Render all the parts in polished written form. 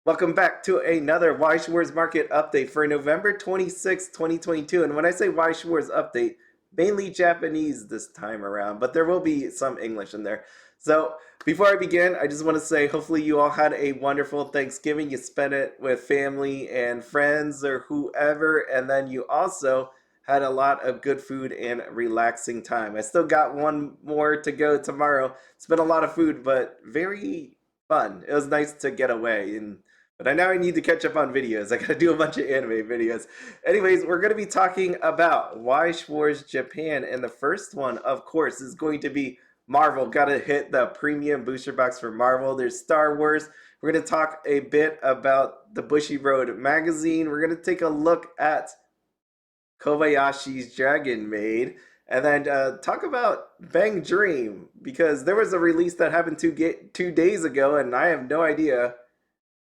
Welcome back to another Weiss Schwarz market update for November 26, 2022. And when I say Weiss Schwarz update, mainly Japanese this time around, but there will be some English in there. So before I begin, I just want to say hopefully you all had a wonderful Thanksgiving. You spent it with family and friends or whoever, and then you also had a lot of good food and relaxing time. I still got one more to go tomorrow. It's been a lot of food, but very fun. It was nice to get away and but now I need to catch up on videos. I gotta do a bunch of anime videos. Anyways, we're gonna be talking about Weiss Schwarz Japan, and the first one, of course, is going to be Marvel. Gotta hit the premium booster box for Marvel. There's Star Wars. We're gonna talk a bit about the Bushiroad magazine. We're gonna take a look at Kobayashi's Dragon Maid, and then talk about Bang Dream because there was a release that happened 2 days ago, and I have no idea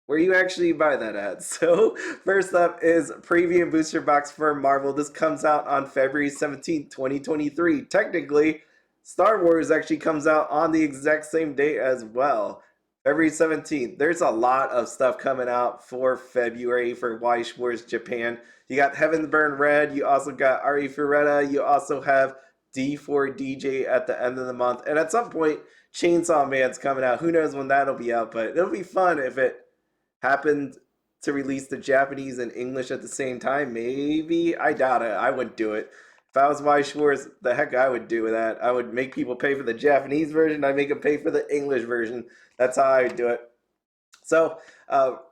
where you actually buy that at. So first up is Premium Booster Box for Marvel. This comes out on February 17th, 2023. Technically, Star Wars actually comes out on the exact same day as well. February 17th. There's a lot of stuff coming out for February for Weiss Schwarz Japan. You got Heaven's Burn Red. You also got Ari Fureta. You also have D4DJ at the end of the month. And at some point, Chainsaw Man's coming out. Who knows when that'll be out, but it'll be fun if it happened to release the Japanese and English at the same time. Maybe. I doubt it. I wouldn't do it. If I was Weiss Schwarz, the heck I would do that. I would make people pay for the Japanese version. I'd make them pay for the English version. That's how I would do it. So,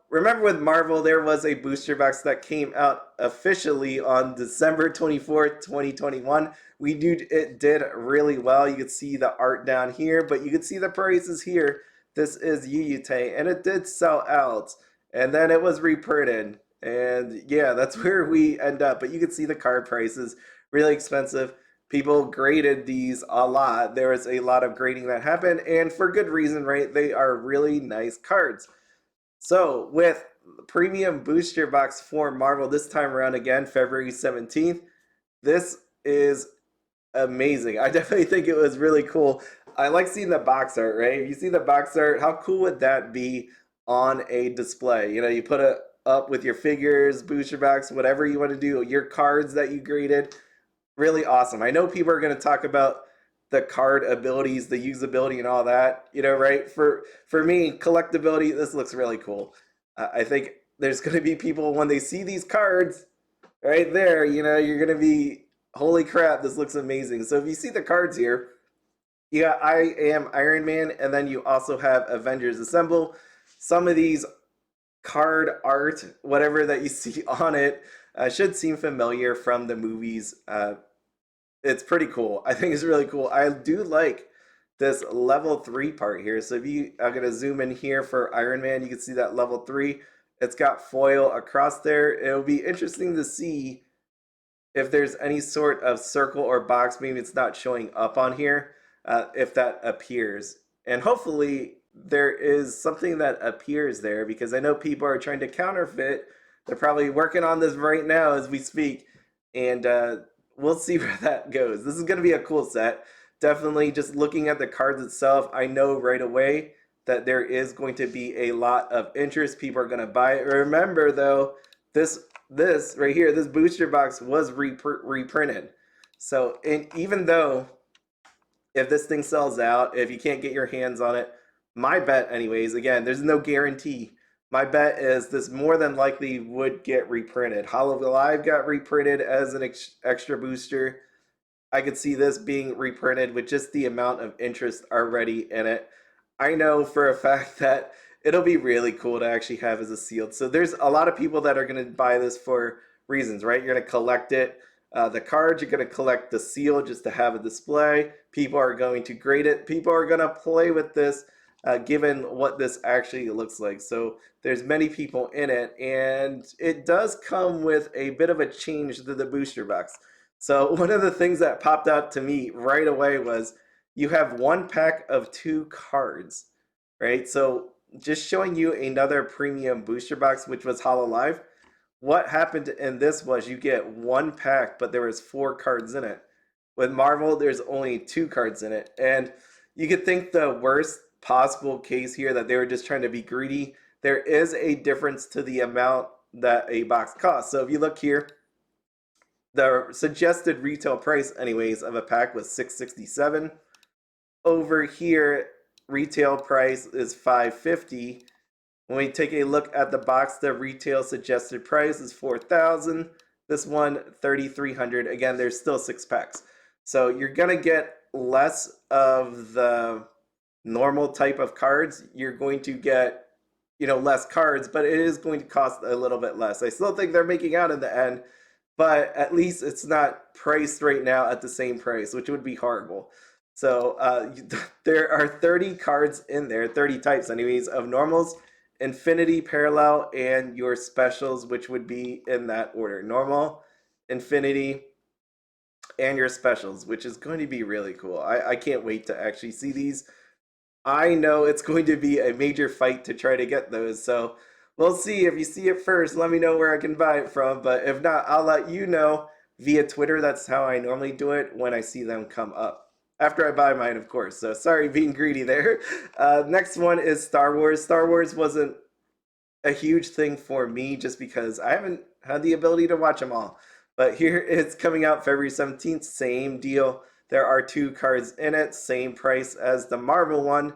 remember with Marvel, there was a booster box that came out officially on December 24th, 2021. It did really well. You could see the art down here, but you could see the prices here. This is Yuyute, and it did sell out, and then it was reprinted, and yeah, that's where we end up. But you can see the card prices, really expensive. People graded these a lot. There was a lot of grading that happened, and for good reason, right? They are really nice cards. So with premium booster box for Marvel this time around again, February 17th, this is amazing. I definitely think it was really cool. I like seeing the box art, right? If you see the box art, how cool would that be on a display? You know, you put it up with your figures, booster box, whatever you want to do, your cards that you graded. Really awesome. I know people are going to talk about the card abilities, the usability and all that, you know, right? For me, collectability, this looks really cool. I think there's going to be people when they see these cards right there, you know, you're going to be, holy crap, this looks amazing. So if you see the cards here, you got I Am Iron Man, and then you also have Avengers Assemble. Some of these card art, whatever that you see on it, should seem familiar from the movies. It's pretty cool. I think it's really cool. I do like this level 3 part here. So if you, I'm going to zoom in here for Iron Man, you can see that level 3. It's got foil across there. It'll be interesting to see if there's any sort of circle or box, maybe it's not showing up on here, if that appears. And hopefully there is something that appears there because I know people are trying to counterfeit. They're probably working on this right now as we speak. And we'll see where that goes. This is going to be a cool set. Definitely just looking at the cards itself, I know right away that there is going to be a lot of interest. People are going to buy it. Remember though, this right here, this booster box was reprinted. So, and even though if this thing sells out, if you can't get your hands on it, my bet anyways, again, there's no guarantee. My bet is this more than likely would get reprinted. Hollow Alive got reprinted as an extra booster. I could see this being reprinted with just the amount of interest already in it. I know for a fact that it'll be really cool to actually have as a sealed. So there's a lot of people that are going to buy this for reasons, right? You're going to collect it. The cards, you're going to collect the seal just to have a display. People are going to grade it. People are going to play with this given what this actually looks like. So there's many people in it, and it does come with a bit of a change to the booster box. So one of the things that popped out to me right away was you have one pack of 2 cards, right? So just showing you another premium booster box, which was Hololive. What happened in this was you get one pack, but there was 4 cards in it. With Marvel, there's only 2 cards in it. And you could think the worst possible case here that they were just trying to be greedy. there is a difference to the amount that a box costs. So if you look here, the suggested retail price, anyways, of a pack was $667. Over here, retail price is $550. When we take a look at the box, the retail suggested price is $4,000. This one, $3,300. Again, there's still 6 packs. So you're going to get less of the normal type of cards. You're going to get, less cards, but it is going to cost a little bit less. I still think they're making out in the end, but at least it's not priced right now at the same price, which would be horrible. So there are 30 cards in there, 30 types anyways, of normals, infinity, parallel, and your specials, which would be in that order. Normal, infinity, and your specials, which is going to be really cool. I can't wait to actually see these. I know it's going to be a major fight to try to get those, so we'll see. If you see it first, let me know where I can buy it from, but if not, I'll let you know via Twitter. That's how I normally do it when I see them come up. After I buy mine, of course, so sorry being greedy there. Next one is Star Wars. Star Wars wasn't a huge thing for me just because I haven't had the ability to watch them all. But here it's coming out February 17th, same deal. There are 2 cards in it, same price as the Marvel one.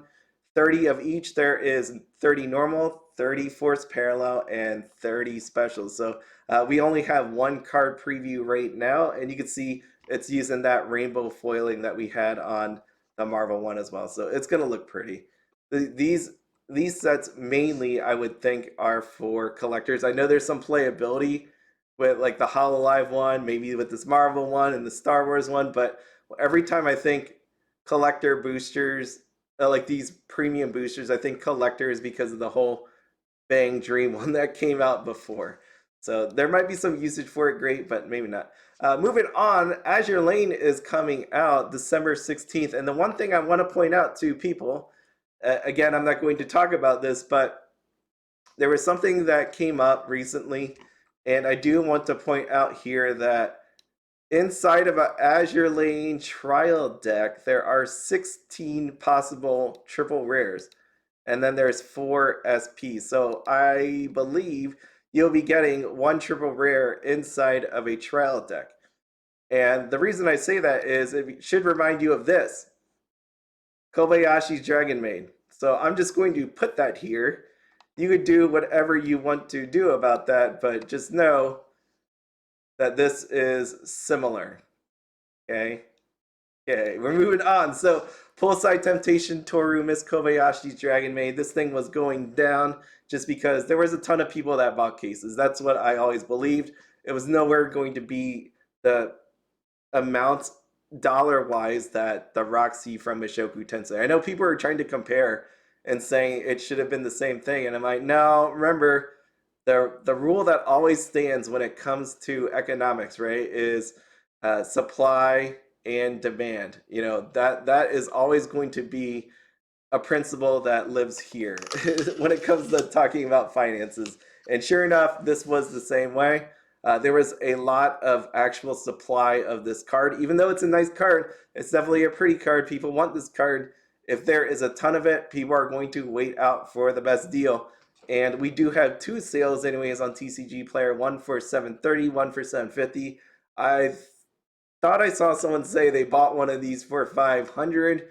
30 of each. There is 30 normal, 30 force parallel, and 30 specials. So we only have 1 card preview right now, and you can see it's using that rainbow foiling that we had on the Marvel one as well. So it's going to look pretty. These sets mainly, I would think, are for collectors. I know there's some playability with like the Hololive one, maybe with this Marvel one and the Star Wars one, but every time I think collector boosters, like these premium boosters, I think collectors because of the whole Bang Dream one that came out before. So there might be some usage for it, great, but maybe not. Moving on, Azur Lane is coming out December 16th. And the one thing I want to point out to people, again, I'm not going to talk about this, but there was something that came up recently. And I do want to point out here that inside of an Azur Lane trial deck, there are 16 possible triple rares. And then there's 4 SPs. So I believe you'll be getting 1 triple rare inside of a trial deck. And the reason I say that is it should remind you of this. Kobayashi's Dragon Maid. So I'm just going to put that here. You could do whatever you want to do about that, but just know that this is similar. Okay? Okay, we're moving on. So, Poolside Temptation, Toru, Miss Kobayashi's Dragon Maid. This thing was going down just because there was a ton of people that bought cases. That's what I always believed. It was nowhere going to be the amount dollar-wise that the Roxy from Mushoku Tensei. I know people are trying to compare and saying it should have been the same thing, and I'm like, no, remember, the rule that always stands when it comes to economics, right, is supply and demand. That is always going to be a principle that lives here when it comes to talking about finances. And sure enough, this was the same way. There was a lot of actual supply of this card. Even though it's a nice card, it's definitely a pretty card. People want this card. If there is a ton of it, people are going to wait out for the best deal. And we do have 2 sales anyways on TCG Player, one for $730, one for $750. I thought I saw someone say they bought one of these for $500.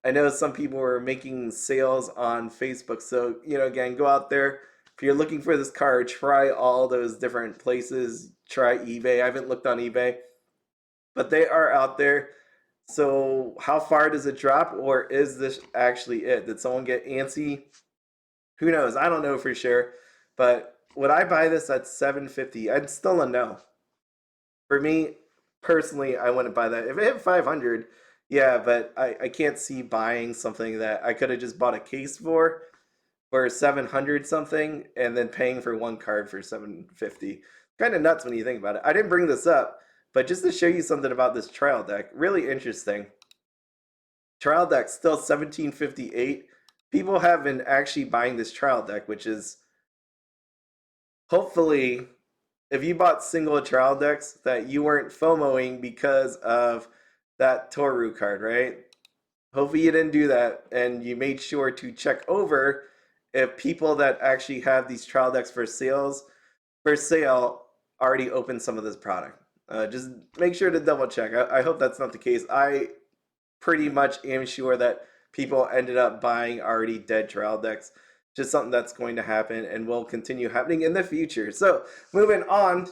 I know some people were making sales on Facebook. So, again, go out there. If you're looking for this card, try all those different places. Try eBay. I haven't looked on eBay, but they are out there. So how far does it drop, or is this actually it? Did someone get antsy? Who knows? I don't know for sure. But would I buy this at $750? I'd still a no. For me, personally, I wouldn't buy that. If it hit 500, yeah, but I can't see buying something that I could have just bought a case for 700 something and then paying for 1 card for 750. Kind of nuts when you think about it. I didn't bring this up, but just to show you something about this trial deck, really interesting. Trial deck still 1758. People have been actually buying this trial deck, which is hopefully, if you bought single trial decks, that you weren't FOMOing because of that Toru card, right? Hopefully you didn't do that and you made sure to check over if people that actually have these trial decks for sale already opened some of this product. Just make sure to double check. I hope that's not the case. I pretty much am sure that people ended up buying already dead trial decks. Just something that's going to happen and will continue happening in the future. So moving on,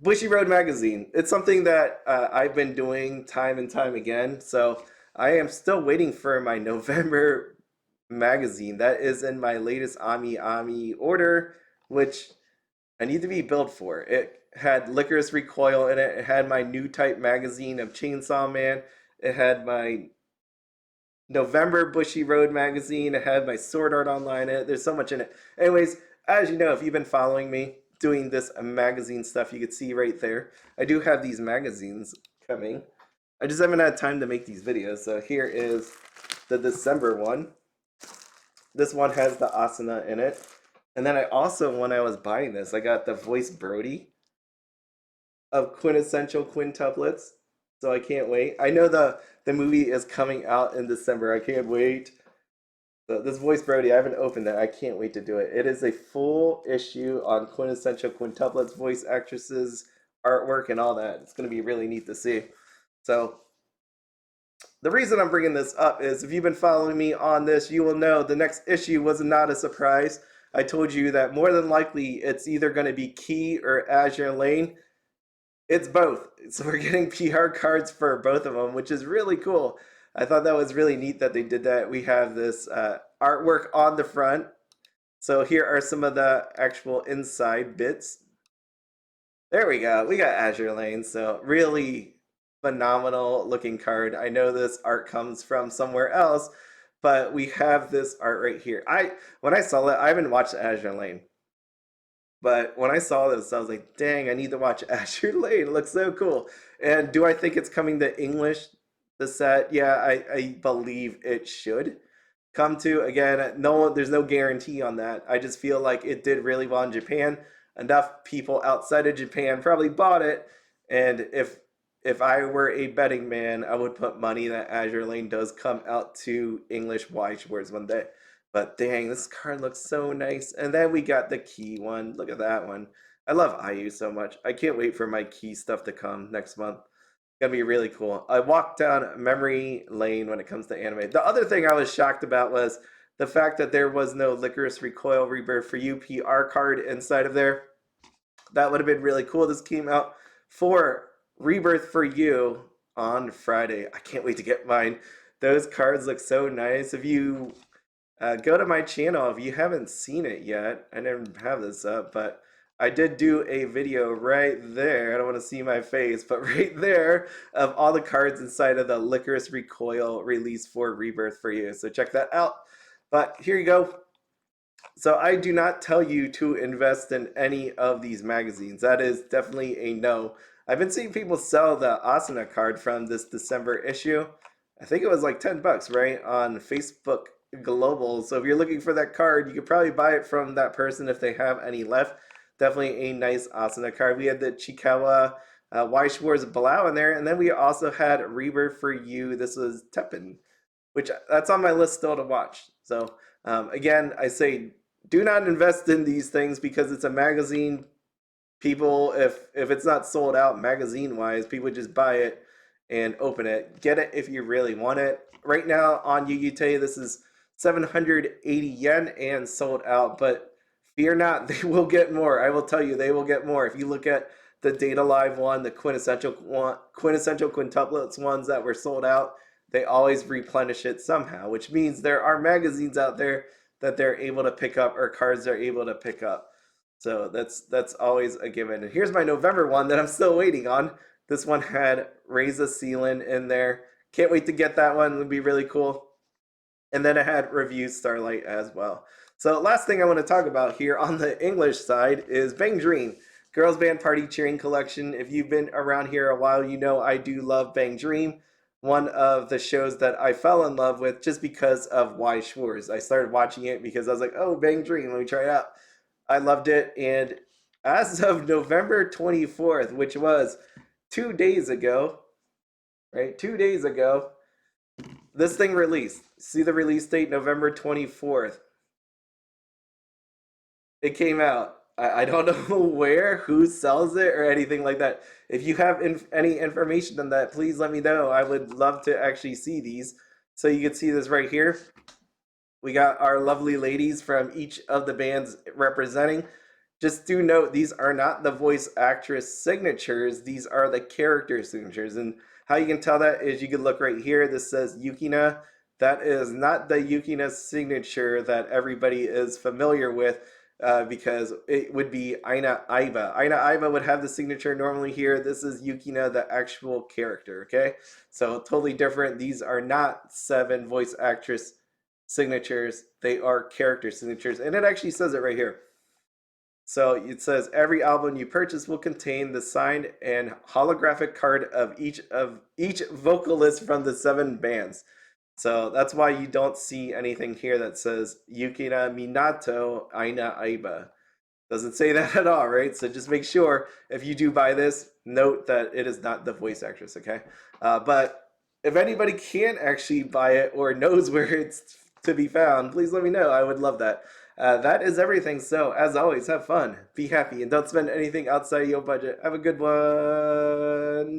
Bushiroad Magazine. It's something that I've been doing time and time again. So I am still waiting for my November magazine. That is in my latest Ami order, which I need to be billed for. It had Licorice Recoil in it. It had my new type magazine of Chainsaw Man. It had my November Bushiroad magazine. It had my Sword Art Online in it. There's so much in it. Anyways, as you know, if you've been following me doing this magazine stuff, you could see right there. I do have these magazines coming. I just haven't had time to make these videos. So here is the December one. This one has the Asuna in it. And then I also, when I was buying this, I got the Voice Brody of quintessential quintuplets. So I can't wait. I know the movie is coming out in December. I can't wait. So this Voice Brody, I haven't opened it. I can't wait to do it. It is a full issue on quintessential quintuplets, voice actresses, artwork, and all that. It's going to be really neat to see. So the reason I'm bringing this up is if you've been following me on this, you will know the next issue was not a surprise. I told you that more than likely it's either going to be Key or Azur Lane. It's both. So we're getting PR cards for both of them, which is really cool. I thought that was really neat that they did that. We have this artwork on the front. So here are some of the actual inside bits. There we go. We got Azur Lane. So really phenomenal looking card. I know this art comes from somewhere else, but we have this art right here. When I saw it, I haven't watched Azur Lane. But when I saw this, I was like, dang, I need to watch Azur Lane. It looks so cool. And do I think it's coming to English, the set? Yeah, I believe it should come to. Again, no, there's no guarantee on that. I just feel like it did really well in Japan. Enough people outside of Japan probably bought it. And if I were a betting man, I would put money that Azur Lane does come out to English Weiss Schwarz one day. But dang, this card looks so nice. And then we got the Key one. Look at that one. I love IU so much. I can't wait for my Key stuff to come next month. It's gonna be really cool. I walked down memory lane when it comes to anime. The other thing I was shocked about was the fact that there was no Licorice Recoil Rebirth for You PR card inside of there. That would have been really cool. This came out for Rebirth for You on Friday. I can't wait to get mine. Those cards look so nice. If you go to my channel if you haven't seen it yet. I didn't have this up, but I did do a video right there. I don't want to see my face, but right there of all the cards inside of the Licorice Recoil release for Rebirth for You. So check that out. But here you go. So I do not tell you to invest in any of these magazines. That is definitely a no. I've been seeing people sell the Asuna card from this December issue. I think it was like $10, right? On Facebook Global. So if you're looking for that card, you could probably buy it from that person if they have any left. Definitely a nice Asuna card. We had the Chihaya Weiss Schwarz Blau in there, and then we also had Rebirth for You. This was Teppen, which that's on my list still to watch. So again, I say do not invest in these things because it's a magazine. People, if it's not sold out magazine wise, people just buy it and open it. Get it if you really want it. Right now on Yuyute, this is 780 yen and sold out, but fear not, they will get more. I will tell you, they will get more. If you look at the Data Live one, the quintessential quintuplets ones that were sold out, they always replenish it somehow, which means there are magazines out there that they're able to pick up or cards they're able to pick up. So that's always a given. And here's my November one that I'm still waiting on. This one had Reza Sealand in there. Can't wait to get that one. It'll be really cool. And then it had Review Starlight as well. So last thing I want to talk about here on the English side is Bang Dream, Girls Band Party Cheering Collection. If you've been around here a while, you know I do love Bang Dream. One of the shows that I fell in love with just because of Weiss Schwarz. I started watching it because I was like, oh, Bang Dream, let me try it out. I loved it. And as of November 24th, which was 2 days ago, right? 2 days ago, this thing released. See the release date, November 24th. It came out. I don't know where, who sells it, or anything like that. If you have any information on that, please let me know. I would love to actually see these. So you can see this right here. We got our lovely ladies from each of the bands representing. Just do note, these are not the voice actress signatures, these are the character signatures. And how you can tell that is you can look right here. This says Yukina. That is not the Yukina signature that everybody is familiar with, because it would be Aina Aiba. Aina Aiba would have the signature normally here. This is Yukina, the actual character, okay? So totally different. These are not 7 voice actress signatures, they are character signatures. And it actually says it right here. So it says every album you purchase will contain the signed and holographic card of each vocalist from the 7 bands. So that's why you don't see anything here that says Yukina Minato Aina Aiba. Doesn't say that at all, right? So just make sure if you do buy this, note that it is not the voice actress, okay? But if anybody can actually buy it or knows where it's to be found, please let me know. I would love that. That is everything. So, as always, have fun, be happy, and don't spend anything outside of your budget. Have a good one.